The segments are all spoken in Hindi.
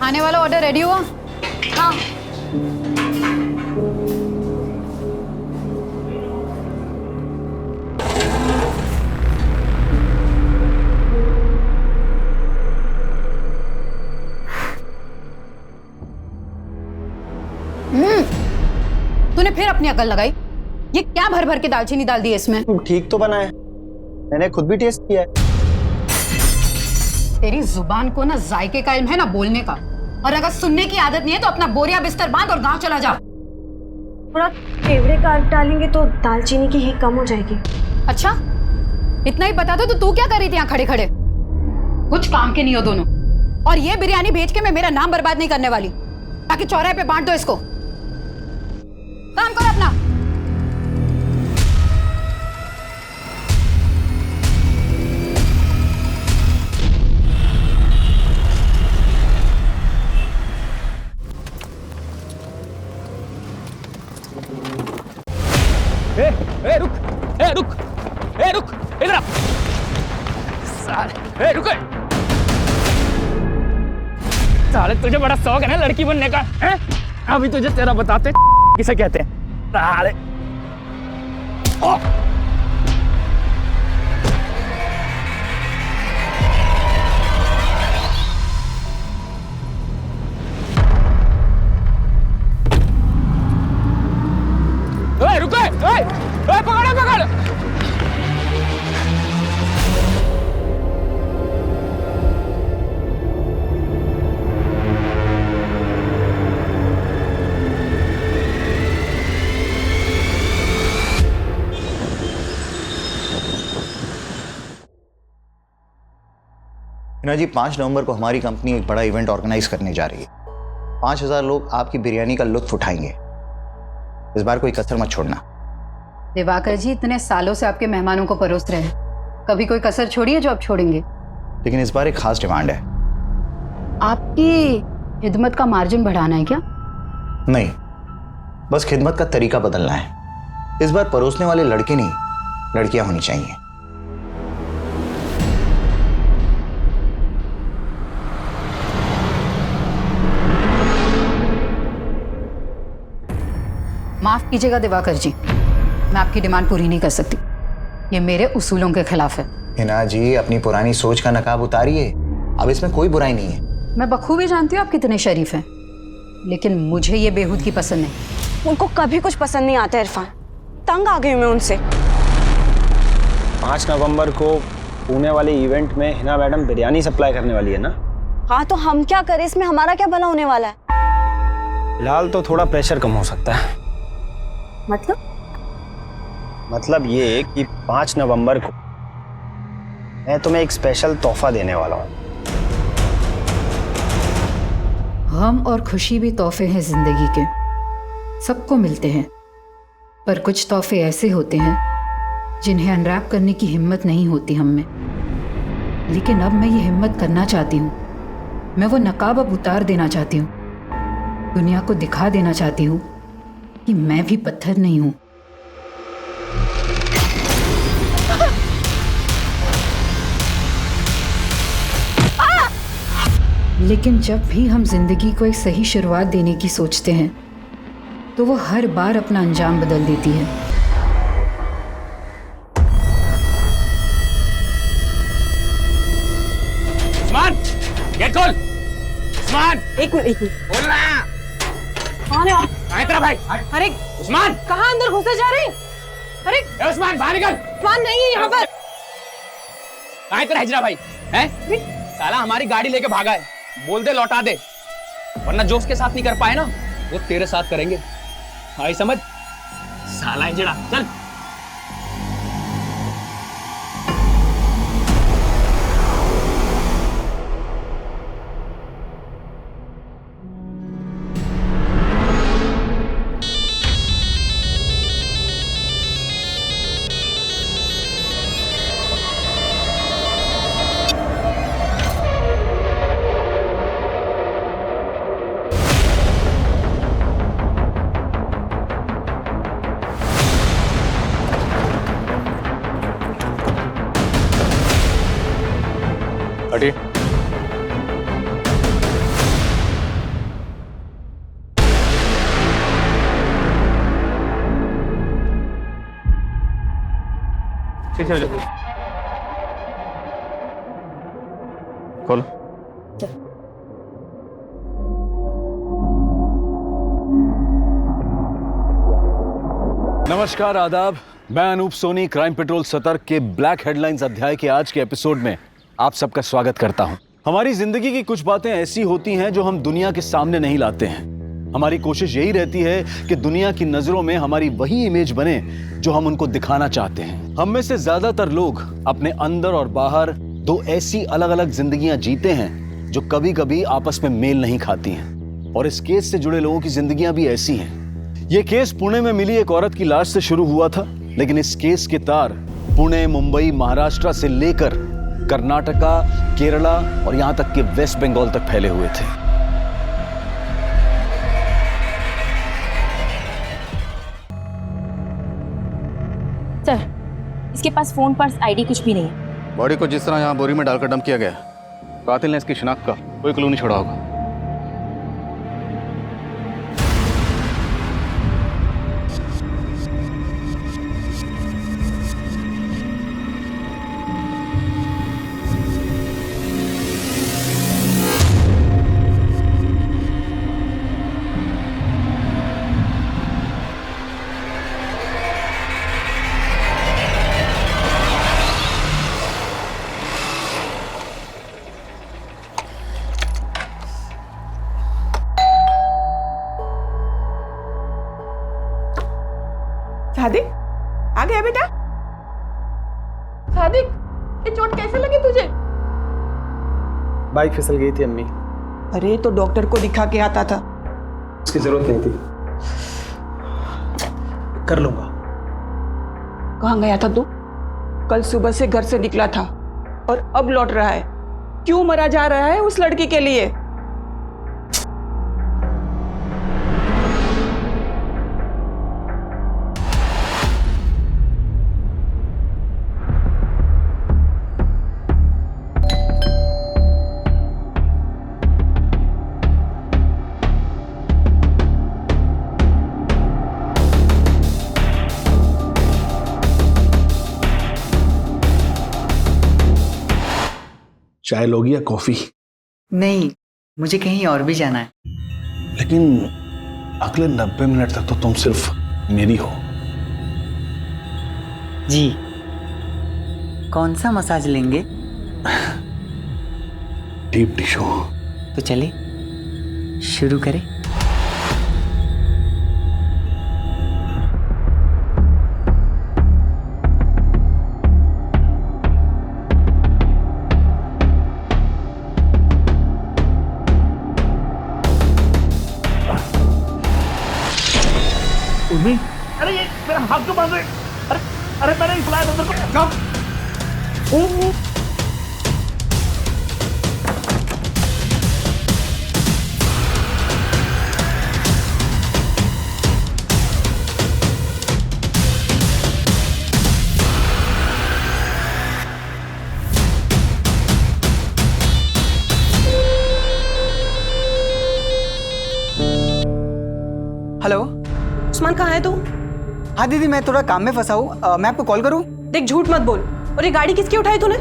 आने वाला ऑर्डर रेडी हुआ? हाँ। तूने फिर अपनी अकल लगाई? ये क्या भर भर के दालचीनी डाल दी है इसमें? ठीक तो बना है, मैंने खुद भी टेस्ट किया है। तेरी जुबान को ना जायके का इल्म है ना बोलने का, और अगर सुनने की आदत नहीं है तो अपना बोरिया बिस्तर बांध और गांव चला जा। थोड़ा केवड़े का डालेंगे तो दालचीनी की हींग कम हो जाएगी। अच्छा, इतना ही पता था तो तू क्या कर रही थी यहाँ खड़े खड़े? कुछ काम के नहीं हो दोनों। और ये बिरयानी बेच के मैं मेरा नाम बर्बाद नहीं करने वाली, ताकि चौराहे पे बांट दो इसको। काम करो अपना। रुक इधर आ। साले रुक। साले तुझे बड़ा शौक है ना लड़की बनने का, हैं? अभी तुझे तेरा बताते किसे कहते हैं। साले रुको, पकड़। हिना जी, 5 नवंबर को हमारी कंपनी एक बड़ा इवेंट ऑर्गेनाइज करने जा रही है। 5000 लोग आपकी बिरयानी का लुत्फ उठाएंगे। इस बार कोई कसर मत छोड़ना। दिवाकर जी, इतने सालों से आपके मेहमानों को परोस रहे हैं, कभी कोई कसर छोड़ी है जो आप छोड़ेंगे? लेकिन इस बार एक खास डिमांड है। आपकी खिदमत का मार्जिन बढ़ाना है क्या? नहीं, बस खिदमत का तरीका बदलना है। इस बार परोसने वाले लड़के नहीं, लड़कियां होनी चाहिए। माफ कीजिएगा दिवाकर जी, मैं आपकी डिमांड पूरी नहीं कर सकती। ये मेरे उसूलों के खिलाफ है। हिना जी, अपनी पुरानी सोच का नकाब उतारिए। अब इसमें कोई बुराई नहीं है। मैं बखूबी जानती हूँ आप कितने शरीफ हैं, लेकिन मुझे ये बेहूदगी पसंद नहीं। उनको कभी कुछ पसंद नहीं आता इरफान, तंग आ गई मैं उनसे। 5 नवंबर को पुणे वाले इवेंट में हिना मैडम बिरयानी सप्लाई करने वाली है ना? हाँ, तो हम क्या करें, इसमें हमारा क्या भला होने वाला है? फिलहाल तो थोड़ा प्रेशर कम हो सकता है। मतलब ये कि 5 नवंबर को मैं तुम्हें एक स्पेशल तोहफा देने वाला हूँ। गम और खुशी भी तोहफे हैं जिंदगी के, सबको मिलते हैं। पर कुछ तोहफे ऐसे होते हैं जिन्हें अनरैप करने की हिम्मत नहीं होती हम में। लेकिन अब मैं ये हिम्मत करना चाहती हूँ। मैं वो नकाब अब उतार देना चाहती हूँ। दुनिया को दिखा देना चाहती हूँ कि मैं भी पत्थर नहीं हूँ। लेकिन जब भी हम जिंदगी को एक सही शुरुआत देने की सोचते हैं तो वो हर बार अपना अंजाम बदल देती है। उस्मान, गेट खोल। उस्मान, एक मिनट बोल ना। कौन है आप? तेरा भाई। अरे उस्मान, कहाँ अंदर घुसे जा रहे हैं? अरे ए उस्मान, बाहर निकल। उस्मान नहीं है यहाँ पर। कहाँ है तेरा हिजरा भाई? हैं? साला हमारी गाड़ी लेके भागा है। बोल दे लौटा दे, वरना जो उसके साथ नहीं कर पाए ना वो तेरे साथ करेंगे। आई समझ? साला हिजड़ा, चल। हटिए। खोलो। नमस्कार, आदाब। मैं अनूप सोनी क्राइम पेट्रोल सतर्क के ब्लैक हेडलाइंस अध्याय के आज के एपिसोड में आप सबका स्वागत करता हूं। हमारी जिंदगी की कुछ बातें ऐसी होती हैं जो हम दुनिया के सामने नहीं लाते हैं। हमारी कोशिश यही रहती है कि दुनिया की नजरों में हमारी वही इमेज बने जो हम उनको दिखाना चाहते हैं। हम में से ज्यादातर लोग अपने अंदर और बाहर दो ऐसी अलग अलग जिंदगियां जीते हैं जो कभी कभी आपस में मेल नहीं खाती हैं। और इस केस से जुड़े लोगों की जिंदगियां भी ऐसी हैं। ये केस पुणे में मिली एक औरत की लाश से शुरू हुआ था, लेकिन इस केस के तार पुणे, मुंबई, महाराष्ट्र से लेकर कर्नाटका, केरला और यहां तक कि वेस्ट बंगाल तक फैले हुए थे। सर, इसके पास फोन, पर्स, आईडी कुछ भी नहीं है। बॉडी को जिस तरह यहाँ बोरी में डालकर डंप किया गया, कातिल ने इसकी शिनाख्त का कोई क्लू नहीं छोड़ा होगा। सादिक, आ गया बेटा? सादिक, ये चोट कैसे लगी तुझे? बाइक फिसल गई थी अम्मी। अरे तो डॉक्टर को दिखा के आता था। उसकी जरूरत नहीं थी, कर लूंगा। कहाँ गया था तू? कल सुबह से घर से निकला था और अब लौट रहा है। क्यों मरा जा रहा है उस लड़की के लिए? चाय लोगी या कॉफी? नहीं, मुझे कहीं और भी जाना है। लेकिन अगले 90 मिनट तक तो तुम सिर्फ मेरी हो। जी, कौन सा मसाज लेंगे? Deep tissue. तो चले शुरू करें। अरे ये मेरा हाथ क्यों बांध रहे? अरे मैंने नहीं बुलाया था तेरे को। हेलो, उस्मान कहाँ है तू? हाँ दीदी, मैं थोड़ा काम में फंसा हूँ। मैं आपको कॉल करूँ? देख, झूठ मत बोल। और ये गाड़ी किसकी उठाई तूने?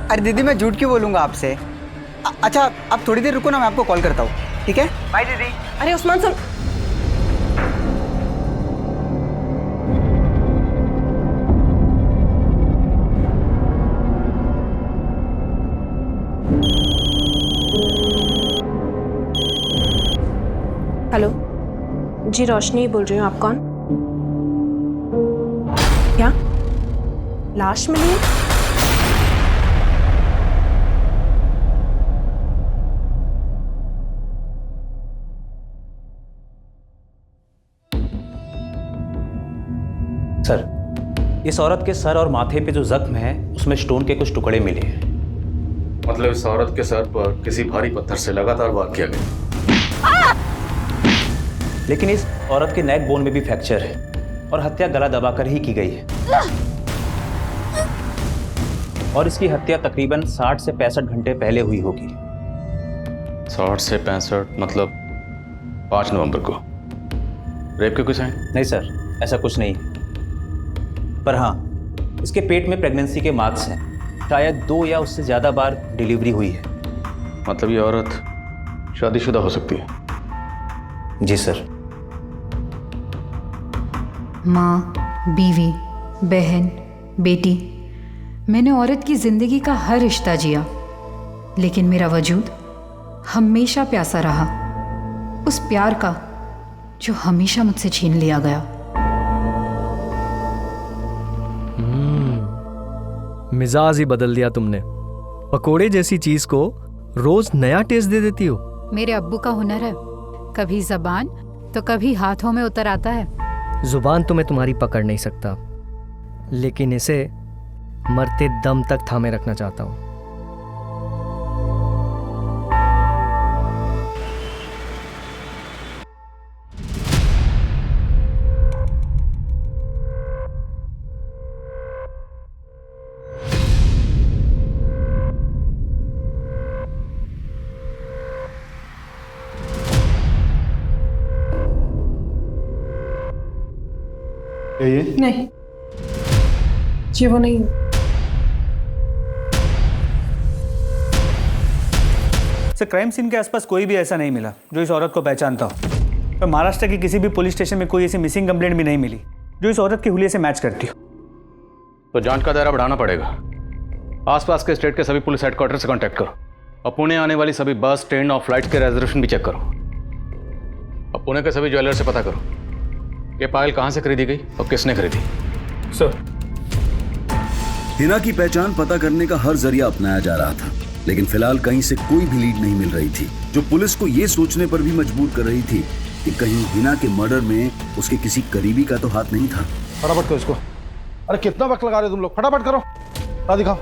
अरे दीदी, मैं झूठ क्यों बोलूँगा आपसे? अच्छा, आप थोड़ी देर रुको ना, मैं आपको कॉल करता हूँ, ठीक है? बाय दीदी। अरे उस्मान सुन। हेलो जी, रोशनी बोल रही हूँ। आप कौन? क्या लाश मिली है? सर, इस औरत के सर और माथे पे जो जख्म है उसमें स्टोन के कुछ टुकड़े मिले हैं। मतलब इस औरत के सर पर किसी भारी पत्थर से लगातार वार किया गया। लेकिन इस औरत के नेक बोन में भी फ्रैक्चर है और हत्या गला दबाकर ही की गई है। और इसकी हत्या तकरीबन 60 से 65 घंटे पहले हुई होगी। 60 से 65 मतलब 5 नवंबर को। रेप के कुछ हैं? नहीं सर, ऐसा कुछ नहीं। पर हाँ, इसके पेट में प्रेगनेंसी के मार्क्स हैं। शायद 2 या उससे ज़्यादा बार डिलीवरी हुई है। मतलब ये औरत शादीशुदा हो सकती है? जी सर। माँ, बीवी, बहन, बेटी, मैंने औरत की जिंदगी का हर रिश्ता जिया, लेकिन मेरा वजूद हमेशा प्यासा रहा, उस प्यार का जो हमेशा मुझसे छीन लिया गया। मिजाज ही बदल दिया तुमने। पकोड़े जैसी चीज को रोज नया टेस्ट दे देती हो। मेरे अब्बू का हुनर है, कभी जबान तो कभी हाथों में उतर आता है। जुबान तो मैं तुम्हारी पकड़ नहीं सकता, लेकिन इसे मरते दम तक थामे रखना चाहता हूं। ये नहीं, ये वो नहीं। सर, क्राइम सीन के आसपास कोई भी ऐसा नहीं मिला जो इस औरत को पहचानता हो। तो महाराष्ट्र के किसी भी पुलिस स्टेशन में कोई ऐसी मिसिंग कंप्लेंट भी नहीं मिली जो इस औरत के हुलिये से मैच करती हो। तो जांच का दायरा बढ़ाना पड़ेगा। आसपास के स्टेट के सभी पुलिस हेडक्वार्टर से कांटेक्ट करो और पुणे आने वाली सभी बस, ट्रेन और फ्लाइट के रिजर्वेशन भी चेक करो। अब पुणे के सभी ज्वेलर से पता करो कि पायल कहाँ से खरीदी गई और किसने खरीदी। सर, हिना की पहचान पता करने का हर जरिया अपनाया जा रहा था, लेकिन फिलहाल कहीं से कोई भी लीड नहीं मिल रही थी, जो पुलिस को ये सोचने पर भी मजबूर कर रही थी कि कहीं हिना के मर्डर में उसके किसी करीबी का तो हाथ नहीं था। फटाफट करो इसको। अरे कितना वक्त लगा रहे तुम लोग, फटाफट करो। दिखाओ,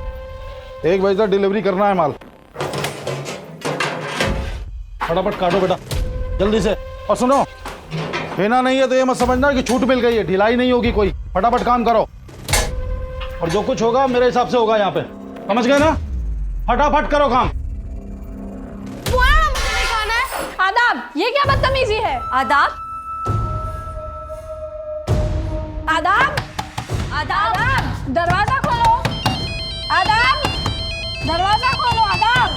1 बजे तक डिलीवरी करना है माल। फटाफट काटो बेटा, जल्दी से। और सुनो, हिना नहीं है तो ये मत समझना कि छूट मिल गई है, ढिलाई नहीं होगी कोई। फटाफट काम करो और जो कुछ होगा मेरे हिसाब से होगा यहाँ पे, समझ गए ना? फटाफट करो काम। आदाब, ये क्या बदतमीजी है? आदाब, आदाब, आदाब, दरवाजा खोलो। आदाब, दरवाजा खोलो। आदाब।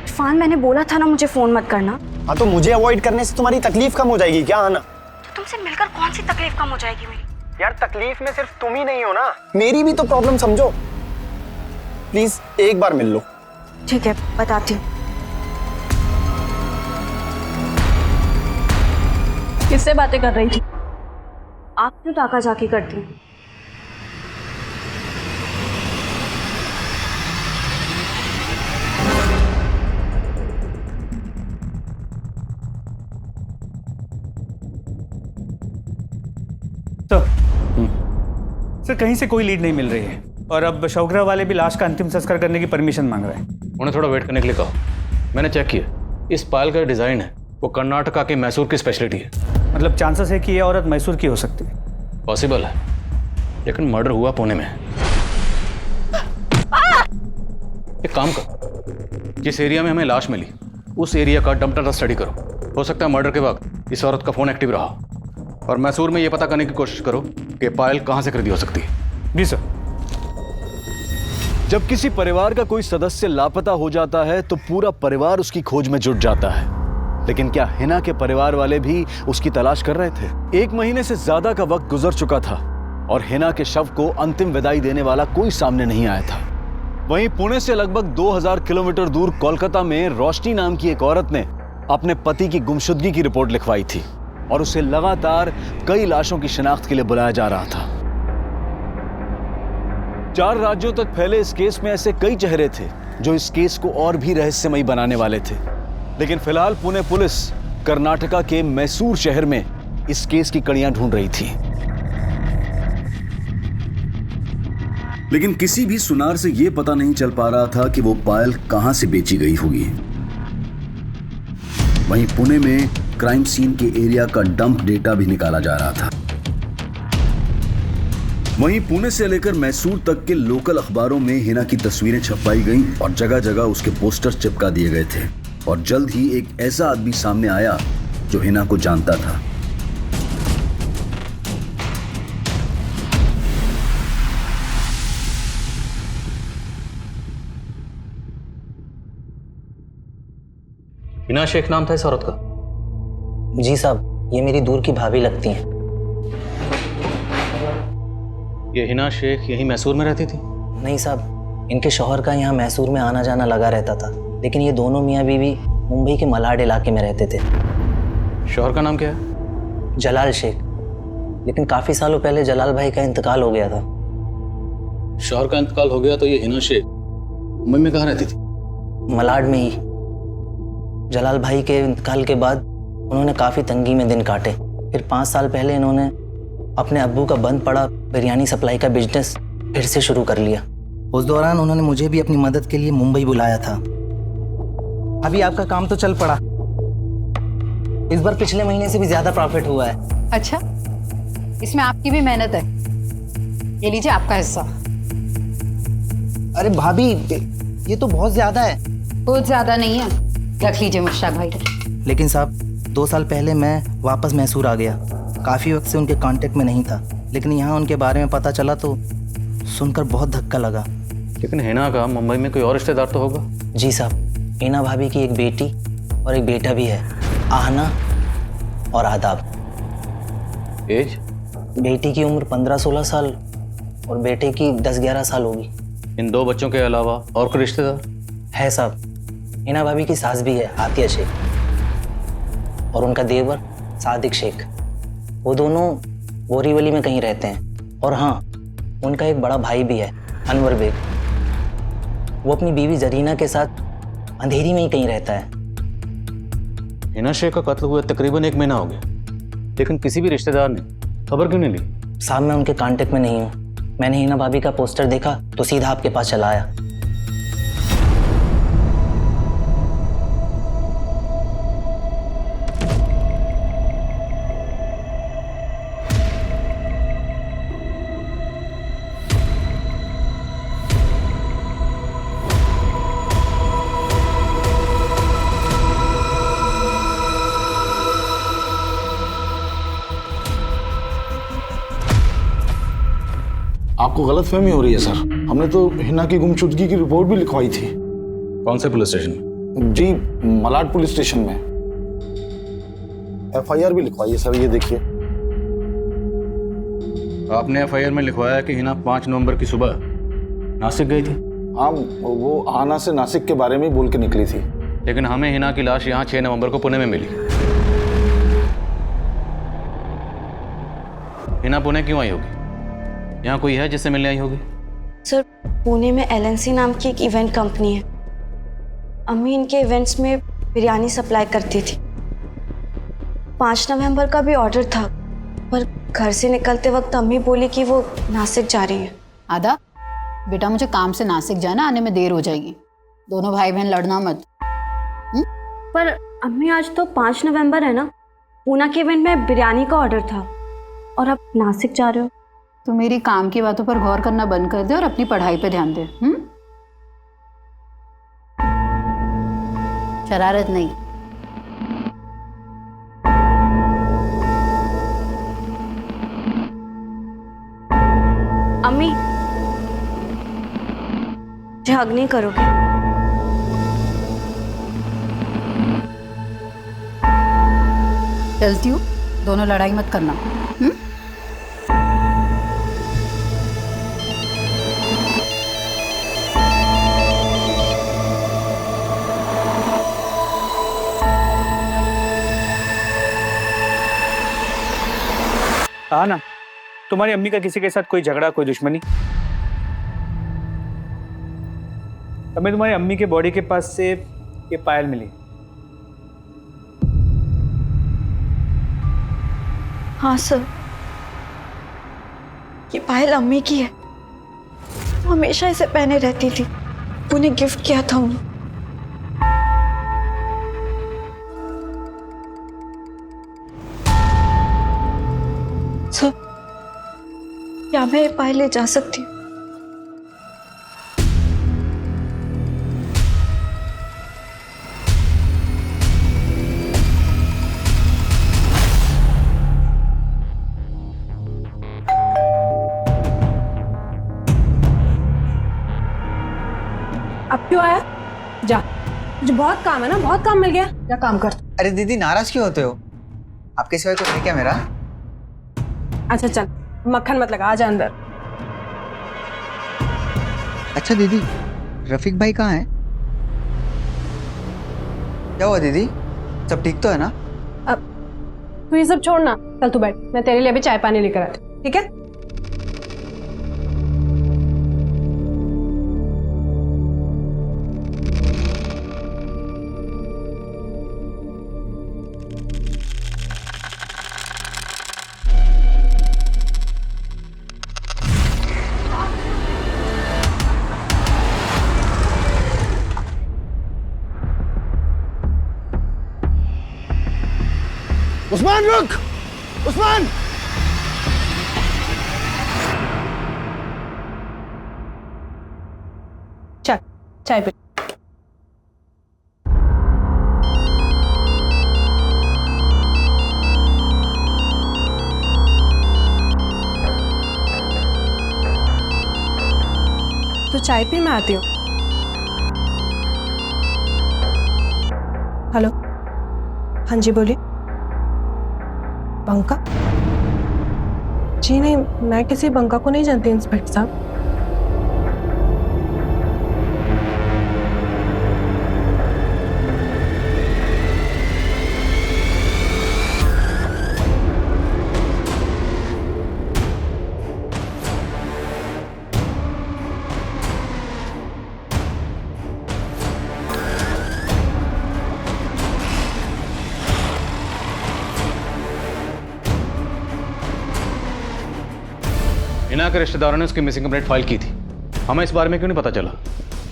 इरफान, मैंने बोला था ना मुझे फोन मत करना। हाँ, तो मुझे अवॉइड करने से तुम्हारी तकलीफ कम हो जाएगी क्या? आना, तो तुमसे मिलकर कौन सी तकलीफ कम हो जाएगी मेरी? यार, तकलीफ में सिर्फ तुम ही नहीं हो ना, मेरी भी तो प्रॉब्लम समझो। प्लीज एक बार मिल लो। ठीक है, बताती हूँ। किससे बातें कर रही थी? आप क्यों ताका झाकी करती हैं? सर, कहीं से कोई लीड नहीं मिल रही है और अब शवग्रह वाले भी लाश का अंतिम संस्कार करने की परमिशन मांग रहे हैं। उन्हें थोड़ा वेट करने के लिए कहो। मैंने चेक किया, इस पायल का डिजाइन है वो कर्नाटका के मैसूर की स्पेशलिटी है। मतलब चांसेस है कि ये औरत मैसूर की हो सकती है? पॉसिबल है, लेकिन मर्डर हुआ पुणे में। एक काम करो, जिस एरिया में हमें लाश मिली उस एरिया का डंप डाटा स्टडी करो। हो सकता है मर्डर के वक्त इस औरत का फोन एक्टिव रहा, और मैसूर में यह पता करने की कोशिश करो कि पायल कहां से खरीदी हो सकती है। जी सर। जब किसी परिवार का कोई सदस्य लापता हो जाता है तो पूरा परिवार उसकी खोज में जुट जाता है, लेकिन क्या हिना के परिवार वाले भी उसकी तलाश कर रहे थे? 1 महीने से ज्यादा का वक्त गुजर चुका था और हिना के शव को अंतिम विदाई देने वाला कोई सामने नहीं आया था। वहीं पुणे से लगभग 2000 किलोमीटर दूर कोलकाता में रोशनी नाम की एक औरत ने अपने पति की गुमशुदगी की रिपोर्ट लिखवाई थी और उसे लगातार कई लाशों की शिनाख्त के लिए बुलाया जा रहा था। 4 राज्यों तक फैले इस केस में ऐसे कई चेहरे थे जो इस केस को और भी रहस्यमयी बनाने वाले थे, लेकिन फिलहाल पुणे पुलिस कर्नाटका के मैसूर शहर में इस केस की कड़ियां ढूंढ रही थी। लेकिन किसी भी सुनार से यह पता नहीं चल पा रहा था कि वो पायल कहां से बेची गई होगी। वहीं पुणे में क्राइम सीन के एरिया का डंप डेटा भी निकाला जा रहा था। वहीं पुणे से लेकर मैसूर तक के लोकल अखबारों में हिना की तस्वीरें छपवाई गईं और जगह जगह उसके पोस्टर्स चिपका दिए गए थे। और जल्द ही एक ऐसा आदमी सामने आया जो हिना को जानता था। हिना शेख नाम था इस औरत का? जी साहब, ये मेरी दूर की भाभी लगती हैं। ये हिना शेख यहीं मैसूर में रहती थी? नहीं साहब, इनके शौहर का यहाँ मैसूर में आना जाना लगा रहता था, लेकिन ये दोनों मियाँ बीवी मुंबई के मलाड इलाके में रहते थे। शौहर का नाम क्या है? जलाल शेख। लेकिन काफ़ी सालों पहले जलाल भाई का इंतकाल हो गया था। शौहर का इंतकाल हो गया तो ये हिना शेख मुंबई में कहाँ रहती थी? मलाड में ही। जलाल भाई के इंतकाल के बाद उन्होंने काफ़ी तंगी में दिन काटे। फिर 5 साल पहले इन्होंने अपने अब्बू का बंद पड़ा बिरयानी सप्लाई का बिजनेस फिर से शुरू कर लिया। उस दौरान उन्होंने मुझे भी अपनी मदद के लिए मुंबई बुलाया था। अभी आपका काम तो चल पड़ा। इस बार पिछले महीने से भी ज़्यादा प्रॉफिट हुआ है। अच्छा, इसमें आपकी भी मेहनत है। ये लीजिए आपका हिस्सा। अरे भाभी, ये तो बहुत ज़्यादा है। बहुत ज़्यादा नहीं है, रख लीजिए मुश्ताक भाई। लेकिन साहब, 2 साल पहले मैं वापस मैसूर आ गया। काफ़ी वक्त से उनके कांटेक्ट में नहीं था, लेकिन यहाँ उनके बारे में पता चला तो सुनकर बहुत धक्का लगा। लेकिन हिना का मुंबई में कोई और रिश्तेदार तो होगा? जी साहब, हिना भाभी की एक बेटी और एक बेटा भी है, आहना और आदाब। एज? बेटी की उम्र 15-16 साल और बेटे की 10-11 साल होगी। इन 2 बच्चों के अलावा और कोई रिश्तेदार है साहब? हिना भाभी की सास भी है, आतिया शेख, और उनका देवर सादिक शेख। वो दोनों बोरीवली में कहीं रहते हैं। और हाँ, उनका एक बड़ा भाई भी है, अनवर बेग। वो अपनी बीवी जरीना के साथ अंधेरी में ही कहीं रहता है। हिना शेख का कत्ल हुए तकरीबन 1 महीना हो गया, लेकिन किसी भी रिश्तेदार ने खबर क्यों नहीं ली? साहब, मैं उनके कांटेक्ट में नहीं हूँ। मैंने हिना भाभी का पोस्टर देखा तो सीधा आपके पास चला आया। आपको गलतफहमी हो रही है सर। हमने तो हिना की गुमशुदगी की रिपोर्ट भी लिखवाई थी। कौन से पुलिस स्टेशन में? जी, मलाड पुलिस स्टेशन में। FIR भी लिखवाई है सर, ये देखिए। आपने FIR में लिखवाया कि हिना 5 नवंबर की सुबह नासिक गई थी? हाँ, वो आना से नासिक के बारे में बोल के निकली थी। लेकिन हमें हिना की लाश यहाँ 6 नवंबर को पुणे में मिली। हिना पुणे क्यों आई होगी? यहाँ कोई है जिससे मिलने आई होगी? सर, पुणे में LNC नाम की एक इवेंट कंपनी है। अम्मी इनके इवेंट्स में बिरयानी सप्लाई करती थी। 5 नवंबर का भी ऑर्डर था, पर घर से निकलते वक्त अम्मी बोली कि वो नासिक जा रही है। आदा, बेटा मुझे काम से नासिक जाना, आने में देर हो जाएगी। दोनों भाई बहन लड़ना मत। पर अम्मी, आज तो 5 नवंबर है ना। पूना के इवेंट में बिरयानी का ऑर्डर था और आप नासिक जा रहे हो। तो मेरी काम की बातों पर गौर करना बंद कर दे और अपनी पढ़ाई पे ध्यान दे। शरारत नहीं। अम्मी, हग नहीं करोगे? चलती हूँ, दोनों लड़ाई मत करना। हाँ ना, तुम्हारी अम्मी का किसी के साथ कोई झगड़ा, कोई दुश्मनी? हमें तुम्हारी अम्मी के बॉडी के पास से ये पायल मिली। हाँ सर, ये पायल अम्मी की है। वो हमेशा इसे पहने रहती थी। उन्हें गिफ्ट किया था उन्हें। सर, क्या मैं ये पायल ले जा सकती हूँ? अब क्यों आया? जा, मुझे बहुत काम है ना, बहुत काम मिल गया, जा काम कर। अरे दीदी नाराज क्यों होते हो? आपके सिवाय कुछ है क्या मेरा? अच्छा चल, मक्खन मत लगा, आजा अंदर। अच्छा दीदी, रफीक भाई कहाँ है? क्या हुआ दीदी, सब ठीक तो है ना? अब तू ये सब छोड़ ना, चल तू बैठ, मैं तेरे लिए अभी चाय पानी लेकर आती हूँ, ठीक है? उस्मान रुक! उस्मान! चल चाय पी। तो चाय पी, मैं आती हूँ। हेलो, हाँ जी बोलिए। बंका? जी नहीं, मैं किसी बंका को नहीं जानती इंस्पेक्टर साहब। हिना के रिश्तेदारों ने उसकी मिसिंग कंप्लेंट फाइल की थी, हमें इस बारे में क्यों नहीं पता चला?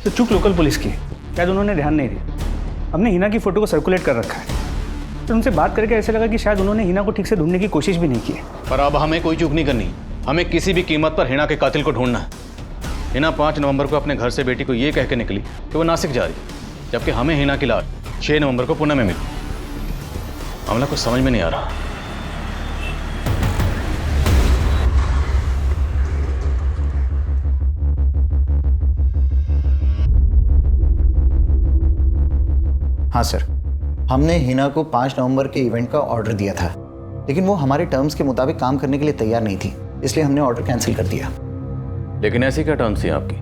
तो चूक लोकल पुलिस की, शायद उन्होंने ध्यान नहीं दिया। हमने हिना की फ़ोटो को सर्कुलेट कर रखा है, तो उनसे बात करके ऐसा लगा कि शायद उन्होंने हिना को ठीक से ढूंढने की कोशिश भी नहीं की है। पर अब हमें कोई चूक नहीं करनी, हमें किसी भी कीमत पर हिना के कातिल को ढूंढना है। हिना 5 नवंबर को अपने घर से बेटी को ये कह के निकली कि वो नासिक जा रही, जबकि हमें हिना की लाश 6 नवंबर को पुणे में मिली। मामला कुछ समझ में नहीं आ रहा। हाँ सर, हमने हिना को 5 नवंबर के इवेंट का ऑर्डर दिया था, लेकिन वो हमारे टर्म्स के मुताबिक काम करने के लिए तैयार नहीं थी, इसलिए हमने ऑर्डर कैंसिल कर दिया। लेकिन ऐसी क्या टर्म्स थी आपकी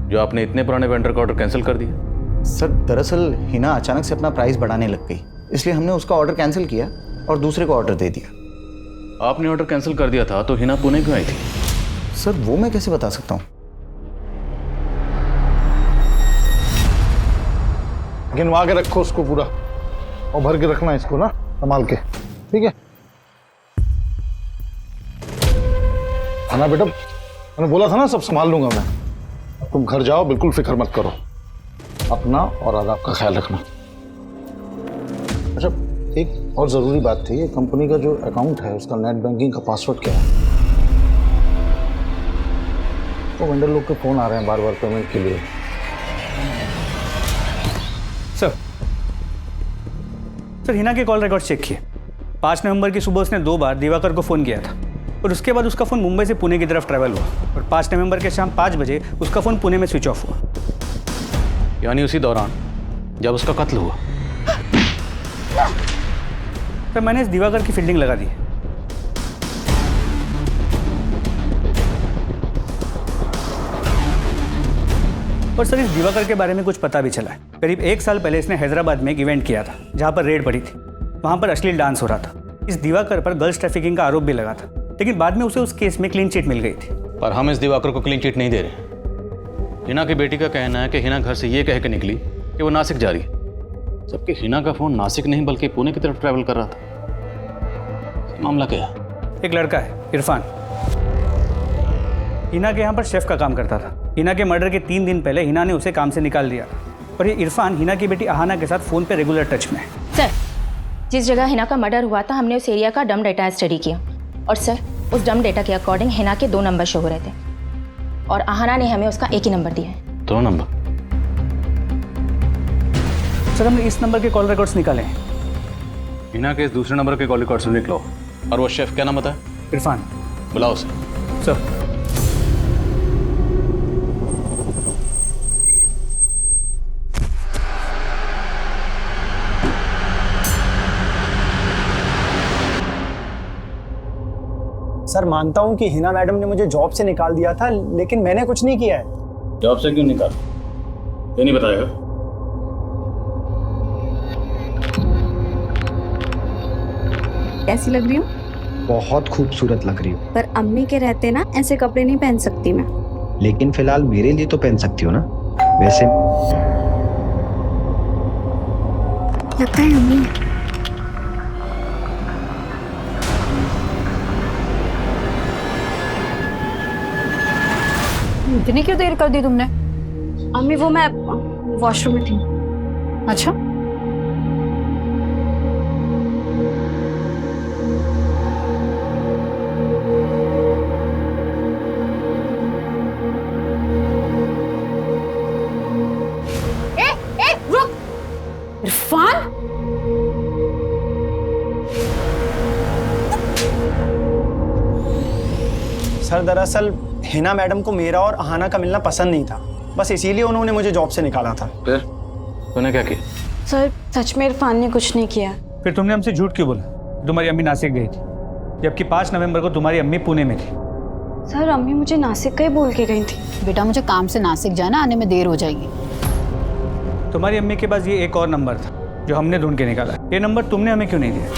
जो आपने इतने पुराने वेंडर का ऑर्डर कैंसिल कर दिया? सर दरअसल हिना अचानक से अपना प्राइस बढ़ाने लग गई, इसलिए हमने उसका ऑर्डर कैंसिल किया और दूसरे को ऑर्डर दे दिया। आपने ऑर्डर कैंसिल कर दिया था तो हिना पुणे क्यों आई थी? सर वो मैं कैसे बता सकता हूँ। गिनवा के रखो उसको पूरा और भर के रखना इसको ना, संभाल के, ठीक है? खाना बेटा, मैंने बोला था ना सब संभाल लूंगा मैं। अब तुम घर जाओ, बिल्कुल फिक्र मत करो, अपना और आदाब का ख्याल रखना। अच्छा एक और ज़रूरी बात थी, ये कंपनी का जो अकाउंट है उसका नेट बैंकिंग का पासवर्ड क्या है? तो वेंडर लोग के फ़ोन आ रहे हैं बार बार पेमेंट के लिए। सर हिना के कॉल रिकॉर्ड चेक किए। 5 नवंबर की सुबह उसने 2 बार दिवाकर को फ़ोन किया था और उसके बाद उसका फ़ोन मुंबई से पुणे की तरफ ट्रैवल हुआ और 5 नवंबर के शाम 5 बजे उसका फ़ोन पुणे में स्विच ऑफ हुआ। यानी उसी दौरान जब उसका कत्ल हुआ। सर मैंने इस दिवाकर की फील्डिंग लगा दी। और सर इस दिवाकर के बारे में कुछ पता भी चला है। करीब 1 साल पहले इसने हैदराबाद में एक इवेंट किया था जहां पर रेड पड़ी थी। वहां पर अश्लील डांस हो रहा था। इस दिवाकर पर गर्ल्स ट्रैफिकिंग का आरोप भी लगा था, लेकिन बाद में उसे उस केस में क्लीन चिट मिल गई थी। पर हम इस दिवाकर को क्लीन चिट नहीं दे रहे। हिना की बेटी का कहना है कि हिना घर से ये कह के निकली कि वो नासिक जा रही है, जबकि हिना का फ़ोन नासिक नहीं बल्कि पुणे की तरफ ट्रैवल कर रहा था। मामला क्या है? एक लड़का है इरफान, हिना के यहाँ पर शेफ का काम करता था। हिना के मर्डर के 3 दिन पहले हिना ने उसे काम से निकाल दिया और ये इरफान हिना की बेटी अहाना के साथ फ़ोन पे रेगुलर टच में है। सर जिस जगह हिना का मर्डर हुआ था हमने उस एरिया का डम डेटा स्टडी किया और सर उस डम डेटा के अकॉर्डिंग हिना के 2 नंबर शो हो रहे थे और अहाना ने हमें उसका एक ही नंबर दिया है। 2 नंबर? सर हमने इस नंबर के कॉल रिकॉर्ड्स निकाले हैं। हिना के इस दूसरे नंबर के कॉल रिकॉर्ड्स लिख लो। और वो शेफ क्या नाम होता है? इरफान। बुलाओ उसे। सर। सर मानता हूँ कि हिना मैडम ने मुझे जॉब से निकाल दिया था, लेकिन मैंने कुछ नहीं किया है। जॉब से क्यों निकाल? ये नहीं बताएगा? कैसी लग रही हूँ? बहुत खूबसूरत लग रही हो। पर अम्मी के रहते ना ऐसे कपड़े नहीं पहन सकती मैं। लेकिन फिलहाल मेरे लिए तो पहन सकती हो ना। वैसे लगता है अम्मी। इतनी क्यों देर कर दी तुमने? अम्मी वो मैं वॉशरूम में थी। अच्छा, रुक इरफान। सर दरअसल हिना मैडम को मेरा और अहाना का मिलना पसंद नहीं था, बस इसीलिए उन्होंने मुझे जॉब से निकाला था। फिर तूने क्या किया? सर सच में इरफान ने कुछ नहीं किया। फिर तुमने हमसे झूठ क्यों बोला? तुम्हारी अम्मी नासिक गई थी, जबकि 5 नवंबर को तुम्हारी अम्मी पुणे में थी। सर अम्मी मुझे नासिक का ही बोल के गई थी। बेटा मुझे काम से नासिक जाना, आने में देर हो जाएगी। तुम्हारी अम्मी के पास ये एक और नंबर था जो हमने ढूंढ के निकाला। ये नंबर तुमने हमें क्यों नहीं दिया?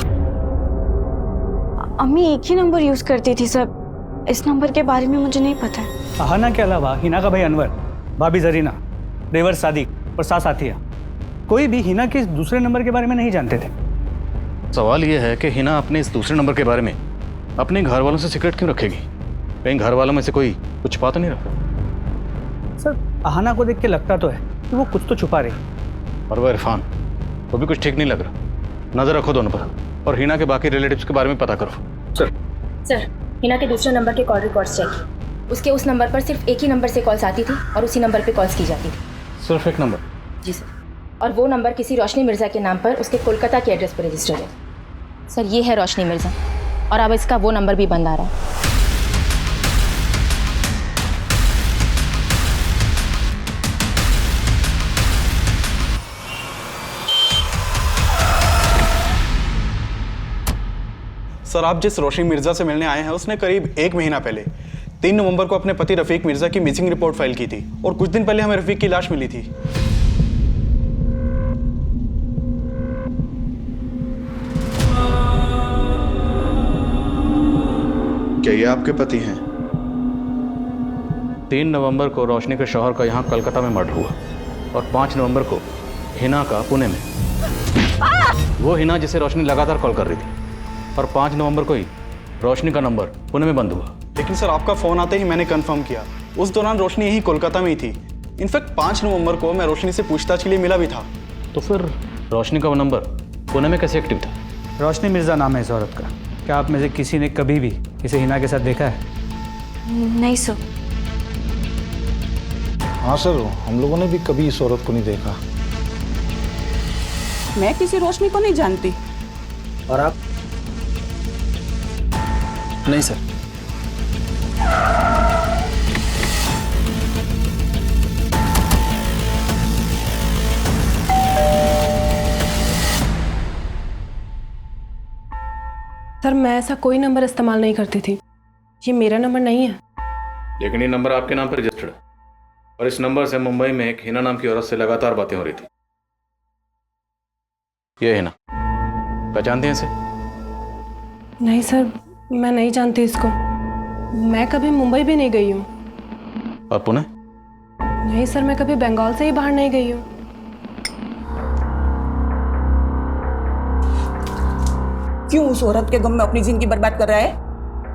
अम्मी एक ही नंबर यूज करती थी सर, इस नंबर के बारे में मुझे नहीं पता है। अहाना के अलावा हिना का भाई अनवर, भाभी जरीना, देवर सादिक और सास आतिया, कोई भी हिना के इस दूसरे नंबर के बारे में नहीं जानते थे। सवाल ये है कि हिना अपने इस दूसरे नंबर के बारे में अपने घर वालों से सीक्रेट क्यों रखेगी? कहीं घर वालों में से कोई कुछ छुपा तो नहीं रहा? सर अहाना को देख के लगता तो है कि वो कुछ तो छुपा रही। और वो इरफान, वो भी कुछ ठीक नहीं लग रहा। नजर रखो दोनों पर और हिना के बाकी रिलेटिव्स के बारे में पता करो। सर हिना के दूसरे नंबर के कॉल रिकॉर्ड्स चेक। उसके उस नंबर पर सिर्फ एक ही नंबर से कॉल्स आती थी और उसी नंबर पे कॉल्स की जाती थी। सिर्फ एक नंबर? जी सर। और वो नंबर किसी रोशनी मिर्ज़ा के नाम पर उसके कोलकाता के एड्रेस पर रजिस्टर्ड है। सर ये है रोशनी मिर्ज़ा और अब इसका वो नंबर भी बंद आ रहा है। सर आप जिस रोशनी मिर्ज़ा से मिलने आए हैं उसने करीब 1 महीना पहले 3 नवंबर को अपने पति रफीक मिर्ज़ा की मिसिंग रिपोर्ट फाइल की थी और कुछ दिन पहले हमें रफीक की लाश मिली थी। क्या ये आपके पति हैं? 3 नवंबर को रोशनी के शौहर का यहाँ कलकत्ता में मर्डर हुआ और 5 नवंबर को हिना का पुणे में। वो हिना जिसे रोशनी लगातार कॉल कर रही थी और 5 नवंबर को ही रोशनी का नंबर पुणे में बंद हुआ। लेकिन सर आपका फ़ोन आते ही मैंने कंफर्म किया, उस दौरान रोशनी यही कोलकाता में ही थी। इनफैक्ट 5 नवंबर को मैं रोशनी से पूछताछ के लिए मिला भी था। तो फिर रोशनी का वो नंबर पुणे में कैसे एक्टिव था? रोशनी मिर्ज़ा नाम है इस औरत का। क्या आप में से किसी ने कभी भी इसे हिना के साथ देखा है? नहीं सर। हाँ सर, हम लोगों ने भी कभी इस औरत को नहीं देखा। मैं किसी रोशनी को नहीं जानती। और आप? नहीं सर। सर मैं ऐसा कोई नंबर इस्तेमाल नहीं करती थी, ये मेरा नंबर नहीं है। लेकिन ये नंबर आपके नाम पर रजिस्टर्ड है और इस नंबर से मुंबई में एक हिना नाम की औरत से लगातार बातें हो रही थी। ये हिना, पहचानते हैं इसे? नहीं सर, मैं नहीं जानती इसको। मैं कभी मुंबई भी नहीं गई हूँ। और पुणे? नहीं सर, मैं कभी बंगाल से ही बाहर नहीं गई हूँ। क्यों उस औरत के गम में अपनी जिंदगी बर्बाद कर रहा है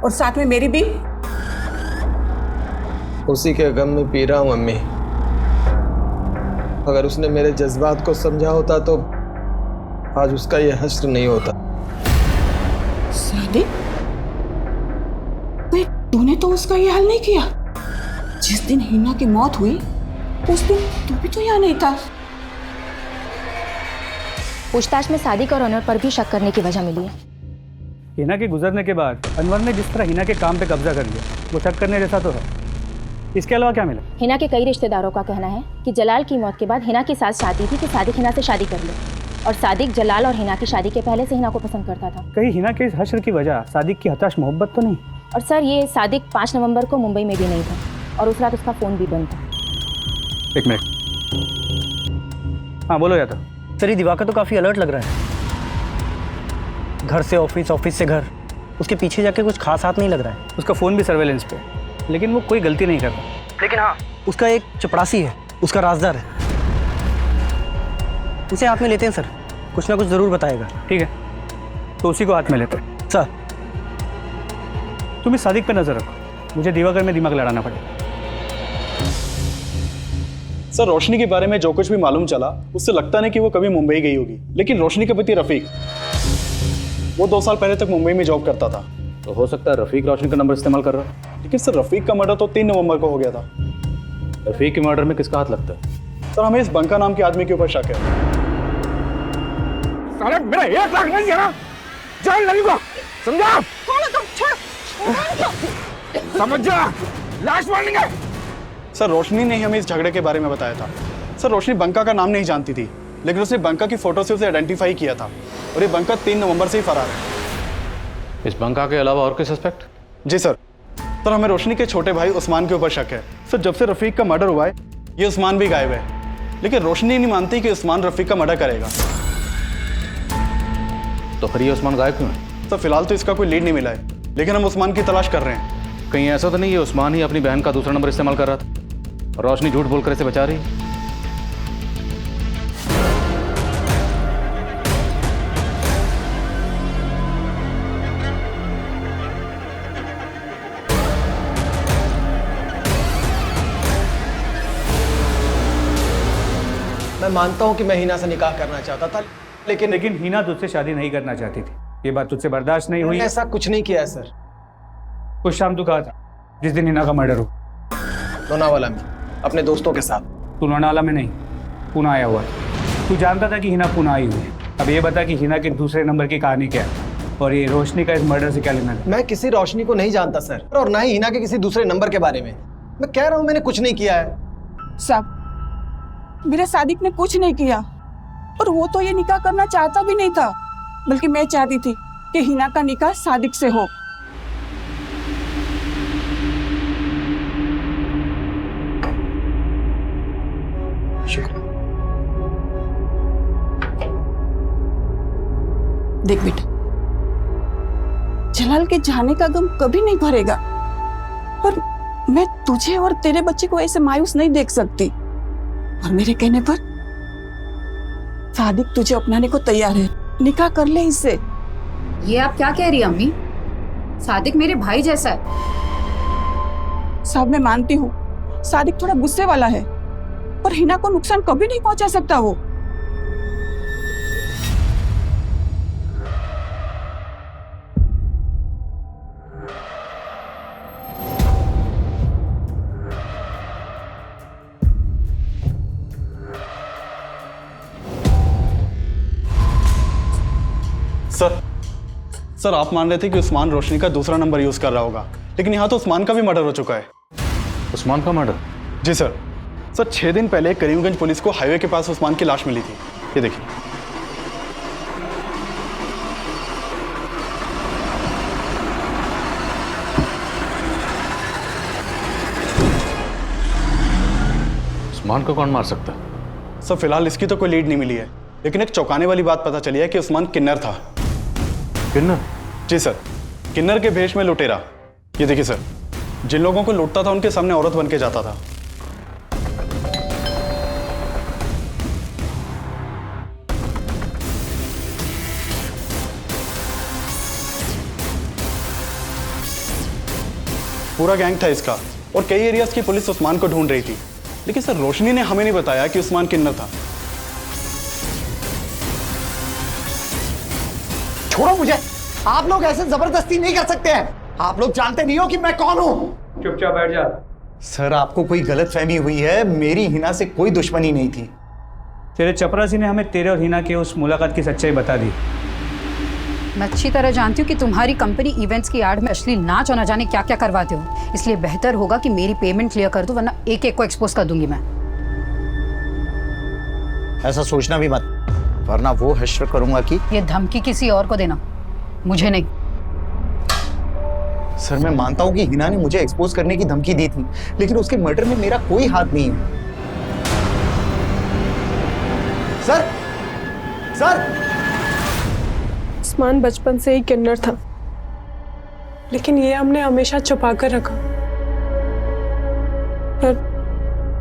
और साथ में मेरी भी? उसी के गम में पी रहा हूं अम्मी। अगर उसने मेरे जज्बात को समझा होता तो आज उसका ये हश्र नहीं होता। शादी? तूने तो उसका ये हाल नहीं किया। जिस दिन हिना की मौत हुई उस दिन तू भी तो यहाँ नहीं था। पूछताछ में सादिक और अनवर पर भी शक करने की वजह मिली है। हिना के गुजरने के बाद अनवर ने जिस तरह हिना के काम पे कब्जा कर लिया वो शक करने जैसा तो है। इसके अलावा क्या मिला? हिना के कई रिश्तेदारों का कहना है कि जलाल की मौत के बाद हिना के साथ शादी थी कि सादिक हिना से शादी कर ले, और सादिक जलाल और हिना की शादी के पहले से हिना को पसंद करता था। कहीं हिना के इस हश्र की वजह सादिक की हताश मोहब्बत तो नहीं? और सर ये सादिक 5 नवंबर को मुंबई में भी नहीं था और उस रात उसका फ़ोन भी बंद था। एक मिनट, हाँ बोलो यादव। सर ये दिवाकर तो काफ़ी अलर्ट लग रहा है। घर से ऑफिस, ऑफिस से घर, उसके पीछे जाके कुछ खास हाथ नहीं लग रहा है। उसका फ़ोन भी सर्वेलेंस पे, लेकिन वो कोई गलती नहीं कर रहा। लेकिन हाँ, उसका एक चपरासी है, उसका राजदार है। उसे हाथ में लेते हैं सर, कुछ ना कुछ ज़रूर बताएगा। ठीक है, तो उसी को हाथ में लेते हैं। सर तुम इस सादिक पे नज़र रखो, मुझे दिवाकर में दिमाग लड़ाना पड़ेगा। सर रोशनी के बारे में जो कुछ भी मालूम चला उससे लगता नहीं कि वो कभी मुंबई गई होगी, लेकिन रोशनी के पति रफीक वो 2 साल पहले तक मुंबई में जॉब करता था। तो हो सकता है रफीक रोशनी का नंबर इस्तेमाल कर रहा है। लेकिन सर रफीक का मर्डर तो 3 नवंबर को हो गया था। रफीक के मर्डर में किसका हाथ लगता है? सर हमें इस बंका नाम के आदमी के ऊपर शक है। साले मेरा 1 लाख नहीं है ना, जान लगेगा, समझा? समझ जा, लाश मारेंगे। सर रोशनी ने हमें इस झगड़े के बारे में बताया था। सर रोशनी बंका का नाम नहीं जानती थी, लेकिन उसने बंका की फोटो से उसे आइडेंटिफाई किया था, और ये बंका 3 नवंबर से ही फरार है। इस बंका के अलावा और कोई सस्पेक्ट? जी सर हमें रोशनी के छोटे भाई उस्मान के ऊपर शक है। सर जब से रफीक का मर्डर हुआ है ये उस्मान भी गायब है, लेकिन रोशनी नहीं मानती कि उस्मान रफीक का मर्डर करेगा। तो फिर ये उस्मान गायब क्यों है? सर फिलहाल तो इसका कोई लीड नहीं मिला है, लेकिन हम उस्मान की तलाश कर रहे हैं। कहीं ऐसा तो नहीं है उस्मान ही अपनी बहन का दूसरा नंबर इस्तेमाल कर रहा था और रोशनी झूठ बोलकर इसे बचा रही है? मैं मानता हूँ कि मैं हिना से निकाह करना चाहता था, लेकिन हिना तुझसे शादी नहीं करना चाहती थी। ये बात तुझसे बर्दाश्त नहीं हुई? ऐसा कुछ नहीं किया है सर। उस शाम तू कहा था जिस दिन हिना का मर्डर हो? लोनावाला में अपने दोस्तों के साथ। तू लोनावाला में नहीं, पुणे आया हुआ था। तू जानता था कि हिना पुणे आई हुई है। अब ये बता कि हिना के दूसरे नंबर की कहानी क्या है, और ये रोशनी का इस मर्डर से क्या लेना है? मैं किसी रोशनी को नहीं जानता सर, और ना ही हिना के किसी दूसरे नंबर के बारे में। मैं कह रहा हूँ मैंने कुछ नहीं किया है। साहब मेरे सादिक ने कुछ नहीं किया, और वो तो ये निकाह करना चाहता भी नहीं था, बल्कि मैं चाहती थी कि हिना का निकाह सादिक से हो। देख बेटा, जलाल के जाने का गम कभी नहीं भरेगा, पर मैं तुझे और तेरे बच्चे को ऐसे मायूस नहीं देख सकती। और मेरे कहने पर सादिक तुझे अपनाने को तैयार है, निकाह कर ले इससे। ये आप क्या कह रही हैं अम्मी? सादिक मेरे भाई जैसा है। साहब मैं मानती हूँ सादिक थोड़ा गुस्से वाला है, पर हिना को नुकसान कभी नहीं पहुंचा सकता वो। सर आप मान रहे थे कि उस्मान रोशनी का दूसरा नंबर यूज कर रहा होगा, लेकिन यहाँ तो उस्मान का भी मर्डर हो चुका है। उस्मान का मर्डर? जी सर 6 दिन पहले करीमगंज पुलिस को हाईवे के पास उस्मान की लाश मिली थी। ये देखिए। उस्मान को कौन मार सकता है? सर फिलहाल इसकी तो कोई लीड नहीं मिली है, लेकिन एक चौंकाने वाली बात पता चली है कि उस्मान किन्नर था। किन्नर? जी सर, किन्नर के भेष में लुटेरा। ये देखिए सर, जिन लोगों को लूटता था उनके सामने औरत बन के जाता था। पूरा गैंग था इसका, और कई एरियाज की पुलिस उस्मान को ढूंढ रही थी, लेकिन सर रोशनी ने हमें नहीं बताया कि उस्मान किन्नर था। छोड़ो मुझे, आप लोग ऐसे जबरदस्ती नहीं कर सकते हैं। आप लोग जानते नहीं हो कि मैं कौन हूं। चुपचाप बैठ जा। सर आपको कोई गलतफहमी हुई है, मेरी हिना से कोई दुश्मनी नहीं थी। तेरे चपरासी ने हमें तेरे और हिना के उस मुलाकात की सच्चाई बता दी। मैं अच्छी तरह जानती हूँ कि तुम्हारी कंपनी इवेंट्स की आड़ में अश्लील नाच और न जाने क्या क्या करवाते हो, इसलिए बेहतर होगा कि मेरी पेमेंट क्लियर कर दो, वरना एक एक को एक्सपोज कर दूंगी मैं। ऐसा सोचना भी मत, वरना वो हश्र करूंगा कि ये धमकी किसी और को देना, मुझे नहीं। सर मैं मानता हूं कि हिना ने मुझे एक्सपोज करने की धमकी दी थी, लेकिन उसके मर्डर में मेरा कोई हाथ नहीं है। सर सर उस्मान बचपन से ही किन्नर था, लेकिन ये हमने हमेशा छुपा कर रखा। पर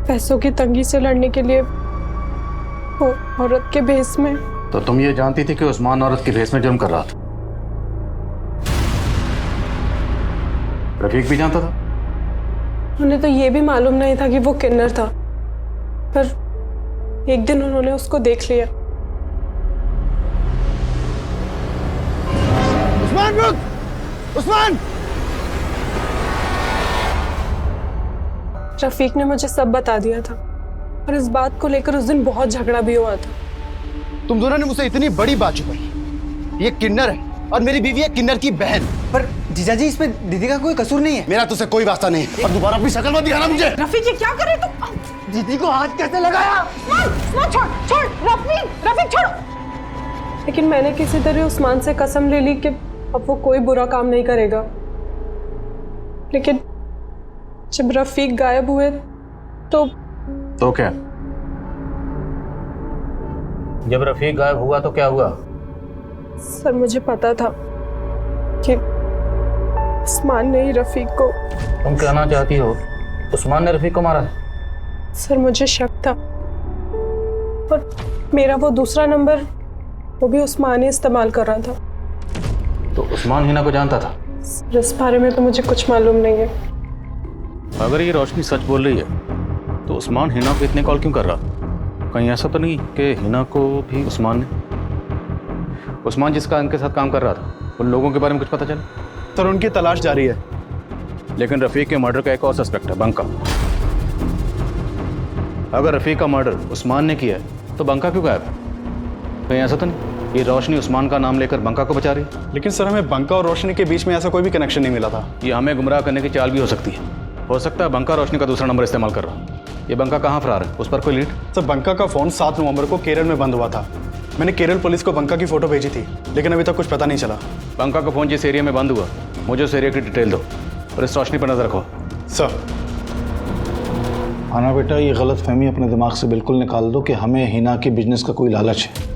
पैसों की तंगी से लड़ने के लिए वो औरत के भेस में। तो तुम ये जानती थी कि उस्मान औरत के भेस में जुर्म कर रहा था? रफीक भी जानता था? उन्हें तो ये भी मालूम नहीं था कि वो किन्नर था, पर एक दिन उन्होंने उसको देख लिया। उस्मान रुक! उस्मान! रफीक ने मुझे सब बता दिया था और इस बात को लेकर उस दिन बहुत झगड़ा भी हुआ था। तुम दोनों ने मुझसे इतनी बड़ी बात छुपाई। ये किन्नर है और मेरी बीवी है किन्नर की बहन। पर जीजाजी इसमें दीदी का कोई कसूर नहीं है। मेरा तुझसे कोई वास्ता नहीं है और दोबारा अपनी शक्ल मत दिखाना मुझे। रफीक ये क्या कर रहे तुम? दीदी को हाथ कैसे लगाया? उस्मान छोड़ छोड़, रफीक छोड़। लेकिन मैंने किसी तरह उस्मान से कसम ले ली कि अब वो कोई बुरा काम नहीं करेगा। लेकिन जब रफीक गायब हुए तो क्या? जब रफीक गायब हुआ तो क्या हुआ? सर मुझे पता था कि उस्मान ने ही रफीक को। तुम कहना चाहती हो उस्मान ने रफीक को मारा? सर मुझे शक था, पर मेरा वो दूसरा नंबर वो भी उस्मान ही इस्तेमाल कर रहा था। तो उस्मान हिना को जानता था? सर इस बारे में तो मुझे कुछ मालूम नहीं है। अगर ये रोशनी सच बोल रही है तो उस्मान हिना को इतने कॉल क्यों कर रहा? कहीं ऐसा तो नहीं कि हिना को भी उस्मान जिसका इनके साथ काम कर रहा था, उन लोगों के बारे में कुछ पता चला? सर उनकी तलाश जारी है। लेकिन रफीक के मर्डर का एक और सस्पेक्ट है, बंका। अगर रफीक का मर्डर उस्मान ने किया है तो बंका क्यों गायब है? कहीं ऐसा तो नहीं ये रोशनी उस्मान का नाम लेकर बंका को बचा रही है? लेकिन सर हमें बंका और रोशनी के बीच में ऐसा कोई भी कनेक्शन नहीं मिला था। ये हमें गुमराह करने की चाल भी हो सकती है। हो सकता है बंका रोशनी का दूसरा नंबर इस्तेमाल कर रहा। ये बंका कहाँ फरार है, उस पर कोई लीड? सर बंका का फोन 7 नवंबर को केरल में बंद हुआ था। मैंने केरल पुलिस को बंका की फोटो भेजी थी, लेकिन अभी तक कुछ पता नहीं चला। बंका का फोन जिस एरिया में बंद हुआ, मुझे उस एरिया की डिटेल दो और इस रोशनी पर नजर रखो। सर आना बेटा, ये गलत फहमी अपने दिमाग से बिल्कुल निकाल दो कि हमें हिना के बिजनेस का कोई लालच है।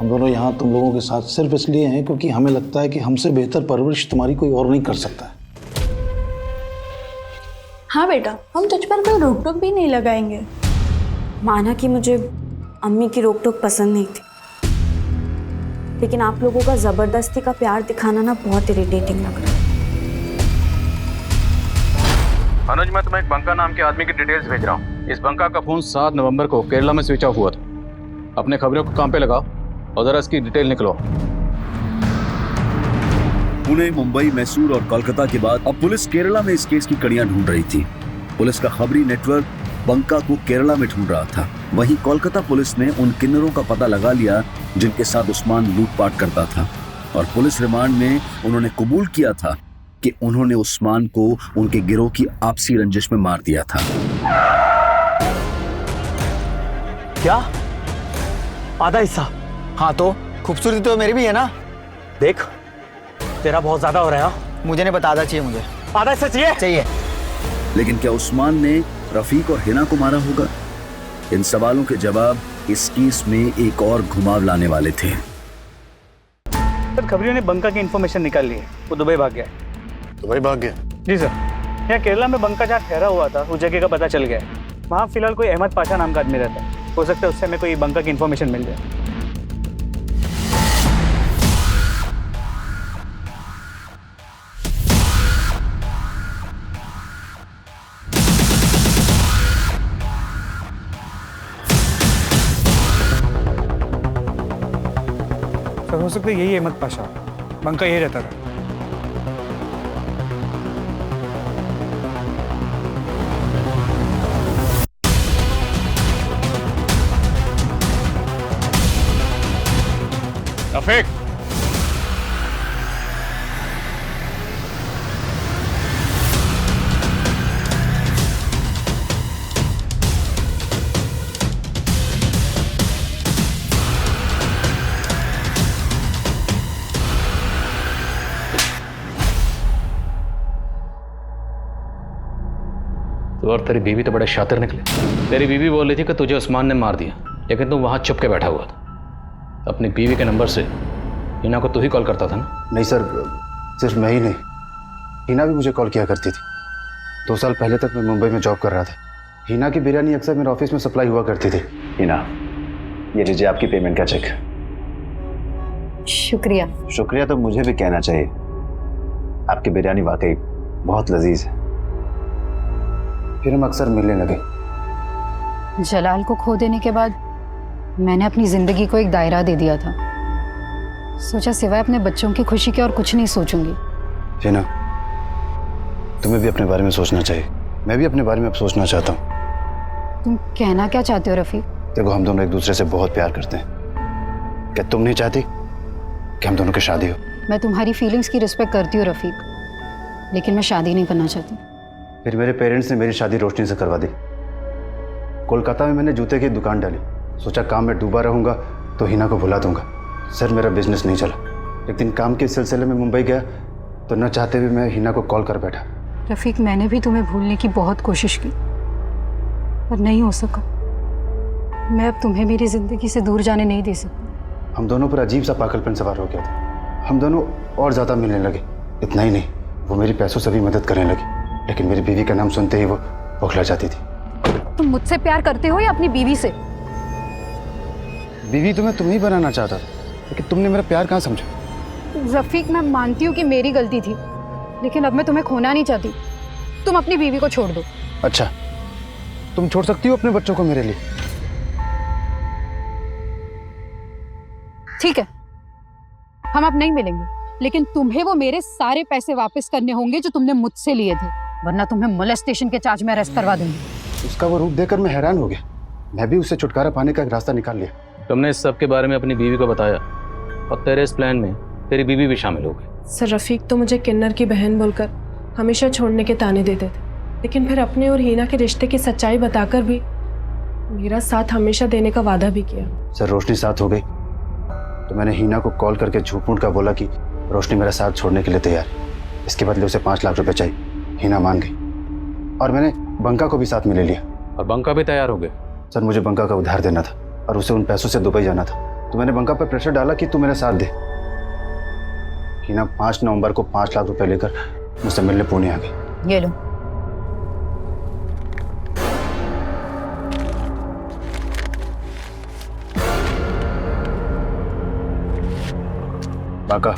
हम दोनों यहाँ तुम लोगों के साथ सिर्फ इसलिए हैं क्योंकि हमें लगता है कि हमसे बेहतर परवरिश तुम्हारी कोई और नहीं कर सकता है। हाँ बेटा, हम तुझ पर कोई रोक टोक भी नहीं लगाएंगे। माना कि मुझे अम्मी की रोक टोक पसंद नहीं थी, लेकिन आप लोगों का जबरदस्ती का प्यार दिखाना ना बहुत इरिटेटिंग लग रहा है। अनुज, मैं तुम्हें एक बंका नाम के आदमी की डिटेल्स भेज रहा हूँ। इस बंका का फोन 7 नवंबर को केरला में स्विच ऑफ हुआ था। अपने खबरों को काम पे लगाओ और जरा इसकी डिटेल निकलो। पुणे, मुंबई, मैसूर और कोलकाता के बाद अब पुलिस केरला में इस केस की कड़ियां ढूंढ रही थी। पुलिस का खबरी नेटवर्क बंका को केरला में ढूंढ रहा था। वहीं कोलकाता पुलिस ने उन किन्नरों का पता लगा लिया जिनके साथ उस्मान लूटपाट करता था, और पुलिस रिमांड में उन्होंने कबूल किया था कि उन्होंने उस्मान को उनके गिरोह की आपसी रंजिश में मार दिया था। क्या? आधा हिस्सा? हाँ तो खूबसूरती तो मेरी भी है ना। देख तेरा बहुत ज्यादा हो रहा है। मुझे नहीं पता, आधा चाहिए मुझे। आधा हिस्सा चाहिए। लेकिन क्या उस्मान ने रफीक और हिना को मारा होगा? इन सवालों के जवाब इस केस में एक और घुमाव लाने वाले थे। सर खबरियों ने बंका की इन्फॉर्मेशन निकाल ली है, वो दुबई भाग गया। दुबई भाग गया? जी सर, यहाँ केरला में बंका जहाँ ठहरा हुआ था उस जगह का पता चल गया है। वहाँ फिलहाल कोई अहमद पाशा नाम का आदमी रहता है। हो सकता है उससे हमें कोई बंका की इन्फॉर्मेशन मिल जाए। सर हो सकता है यही अहमद पाशा, बंका यही रहता था। रफीक, तो और तेरी बीवी तो बड़े शातिर निकले। तेरी बीवी बोल रही थी कि तुझे उस्मान ने मार दिया, लेकिन तू वहां चुप के बैठा हुआ था। अपनी बीवी के नंबर से हिना को तू ही कॉल करता था ना? नहीं सर, सिर्फ मैं ही नहीं, हिना भी मुझे कॉल किया करती थी। 2 साल पहले तक मैं मुंबई में जॉब कर रहा था। हिना की बिरयानी अक्सर मेरे ऑफिस में सप्लाई हुआ करती थी। हिना, ये लीजिए आपकी पेमेंट का चेक। शुक्रिया। शुक्रिया तो मुझे भी कहना चाहिए, आपकी बिरयानी वाकई बहुत लजीज है। फिर हम अक्सर मिलने लगे। जलाल को खो देने के बाद मैंने अपनी जिंदगी को एक दायरा दे दिया था। सोचा सिवाय अपने बच्चों की खुशी के और कुछ नहीं सोचूंगी। हिना, तुम्हें भी अपने बारे में सोचना चाहिए। मैं भी अपने बारे में अब सोचना चाहता हूँ। तुम कहना क्या चाहते हो रफीक? देखो, हम दोनों एक दूसरे से बहुत प्यार करते हैं। क्या तुम नहीं चाहती कि हम दोनों की शादी हो? मैं तुम्हारी फीलिंग्स की रिस्पेक्ट करती हूँ रफीक, लेकिन मैं शादी नहीं करना चाहती। फिर मेरे पेरेंट्स ने मेरी शादी रोशनी से करवा दी। कोलकाता में मैंने जूते की दुकान डाली। सोचा काम में डूबा रहूंगा तो हिना को भुला दूंगा। सर, मेरा बिजनेस नहीं चला। एक दिन काम के सिलसिले में मुंबई गया तो न चाहते भी मैं हिना को कॉल कर बैठा। रफीक, मैंने भी तुम्हें भूलने की बहुत कोशिश की, पर नहीं हो सका। मैं अब तुम्हें मेरी जिंदगी से दूर जाने नहीं दे सकती। हम दोनों पर अजीब सा पागलपन सवार हो गया था। हम दोनों और ज़्यादा मिलने लगे। इतना ही नहीं, वो मेरी पैसों से भी मदद करने लगी, लेकिन मेरी बीवी का नाम सुनते ही वो बौखला जाती थी। तुम मुझसे प्यार करते हो या अपनी बीवी से? बीवी तो मैं तुम्हें ही बनाना चाहता था, लेकिन तुमने मेरा प्यार कहाँ समझा? रफीक, मैं मानती हूँ कि मेरी गलती थी, लेकिन अब मैं तुम्हें खोना नहीं चाहती। तुम अपनी बीवी को छोड़ दो। अच्छा, तुम छोड़ सकती हो अपने बच्चों को मेरे लिए? ठीक है, हम अब नहीं मिलेंगे, लेकिन तुम्हें वो मेरे सारे पैसे वापस करने होंगे जो तुमने मुझसे लिए थे, वरना तुम्हें मोलेस्टेशन के चार्ज में अरेस्ट करवा दूंगी। उसका वो रूप देखकर मैं हैरान हो गया। मैं भी उससे छुटकारा पाने का एक रास्ता निकाल लिया। तुमने इस सब के बारे में अपनी बीवी को बताया और तेरे इस प्लान में तेरी बीवी भी शामिल हो गई। सर, रफीक तो मुझे किन्नर की बहन बोलकर हमेशा छोड़ने के ताने देते थे, लेकिन फिर अपने और हिना के रिश्ते की सच्चाई बताकर भी मेरा साथ हमेशा देने का वादा भी किया। सर, रोशनी साथ हो गई तो मैंने हिना को कॉल करके झूठ मूठ का बोला कि रोशनी मेरा साथ छोड़ने के लिए तैयार। इसके बदले उसे 5 लाख रुपए चाहिए। हिना मान गई और मैंने बंका को भी साथ में ले लिया। और बंका भी तैयार हो गए? सर, मुझे बंका का उधार देना था और उसे उन पैसों से दुबई जाना था, तो मैंने बंका पर प्रेशर डाला कि तू मेरा साथ दे। हिना 5 नवंबर को 5 लाख रुपए लेकर मुझसे मिलने पुणे आ गई। ये लो। बाका,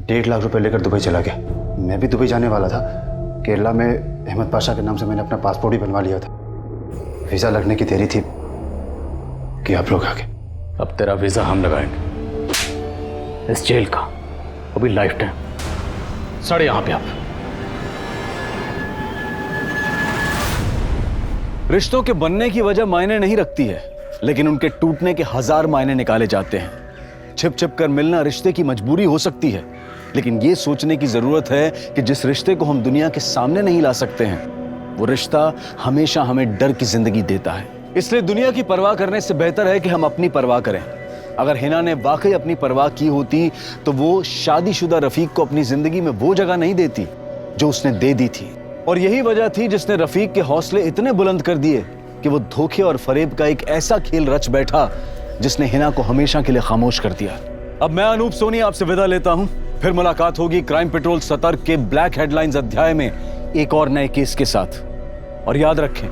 $1.5 लाख रुपए लेकर दुबई चला गया। मैं भी दुबई जाने वाला था। केरला में अहमद पाशा के नाम से मैंने अपना पासपोर्ट ही बनवा लिया था। वीज़ा लगने की देरी थी कि आप लोग आ गए। अब तेरा वीज़ा हम लगाएंगे, इस जेल का, वो भी लाइफ टाइम। सड़े यहाँ पे आप। रिश्तों के बनने की वजह मायने नहीं रखती है, लेकिन उनके टूटने के 1000 मायने निकाले जाते हैं। छिप छिप कर मिलना रिश्ते की मजबूरी हो सकती है, लेकिन यह सोचने की जरूरत है कि जिस रिश्ते को हम दुनिया के सामने नहीं ला सकते हैं, वो रिश्ता हमेशा हमें डर की जिंदगी देता है। इसलिए दुनिया की परवाह करने से बेहतर है कि हम अपनी परवाह करें। अगर हिना ने वाकई अपनी परवाह की होती तो वो शादीशुदा रफीक को अपनी जिंदगी में वो जगह नहीं देती जो उसने दे दी थी। और यही वजह थी जिसने रफीक के हौसले इतने बुलंद कर दिए कि वो धोखे और फरेब का एक ऐसा खेल रच बैठा जिसने हिना को हमेशा के लिए खामोश कर दिया। अब मैं अनूप सोनी आपसे विदा लेता हूं। फिर मुलाकात होगी क्राइम पेट्रोल सतर्क के ब्लैक हेडलाइंस अध्याय में एक और नए केस के साथ। और याद रखें,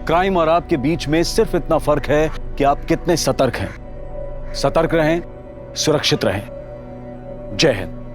क्राइम और आपके बीच में सिर्फ इतना फर्क है कि आप कितने सतर्क हैं। सतर्क रहें, सुरक्षित रहें। जय हिंद।